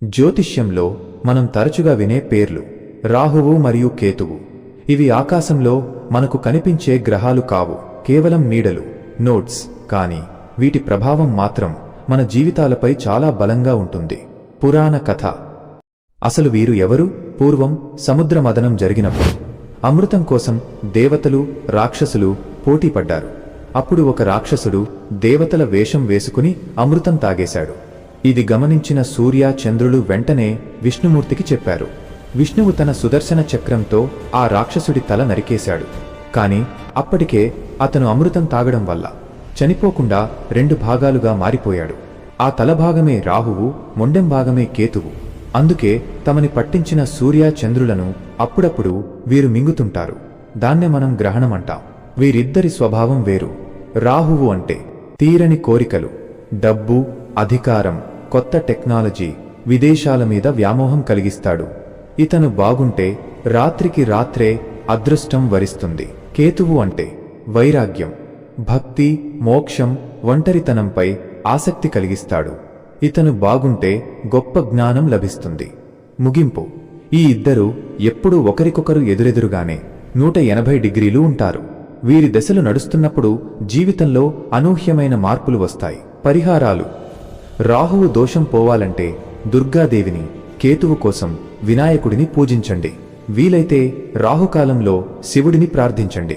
జ్యోతిష్యంలో మనం తరచుగా వినే పేర్లు రాహువు మరియు కేతువు. ఇవి ఆకాశంలో మనకు కనిపించే గ్రహాలు కావు, కేవలం నీడలు, నోట్స్. కానీ వీటి ప్రభావం మాత్రం మన జీవితాలపై చాలా బలంగా ఉంటుంది. పురాణ కథ. అసలు వీరు ఎవరు? పూర్వం సముద్ర మదనం జరిగినప్పుడు అమృతం కోసం దేవతలు, రాక్షసులు పోటీపడ్డారు. అప్పుడు ఒక రాక్షసుడు దేవతల వేషం వేసుకుని అమృతం తాగేశాడు. ఇది గమనించిన సూర్య, చంద్రులు వెంటనే విష్ణుమూర్తికి చెప్పారు. విష్ణువు తన సుదర్శన చక్రంతో ఆ రాక్షసుడి తల నరికేశాడు. కాని అప్పటికే అతను అమృతం తాగడం వల్ల చనిపోకుండా 2 భాగాలుగా మారిపోయాడు. ఆ తలభాగమే రాహువు, మొండెం భాగమే కేతువు. అందుకే తమని పట్టించిన సూర్య, చంద్రులను అప్పుడప్పుడు వీరు మింగుతుంటారు. దాన్నే మనం గ్రహణం అంటాం. వీరిద్దరి స్వభావం వేరు. రాహువు అంటే తీరని కోరికలు, డబ్బు, అధికారం, కొత్త టెక్నాలజీ, విదేశాల మీద వ్యామోహం కలిగిస్తాడు. ఇతను బాగుంటే రాత్రికి రాత్రే అదృష్టం వరిస్తుంది. కేతువు అంటే వైరాగ్యం, భక్తి, మోక్షం, ఒంటరితనంపై ఆసక్తి కలిగిస్తాడు. ఇతను బాగుంటే గొప్ప జ్ఞానం లభిస్తుంది. ముగింపు: ఈ ఇద్దరూ ఎప్పుడూ ఒకరికొకరు ఎదురెదురుగానే 180 డిగ్రీలు ఉంటారు. వీరి దశలు నడుస్తున్నప్పుడు జీవితంలో అనూహ్యమైన మార్పులు వస్తాయి. పరిహారాలు: రాహువు దోషం పోవాలంటే దుర్గాదేవిని, కేతువు కోసం వినాయకుడిని పూజించండి. వీలైతే రాహుకాలంలో శివుడిని ప్రార్థించండి.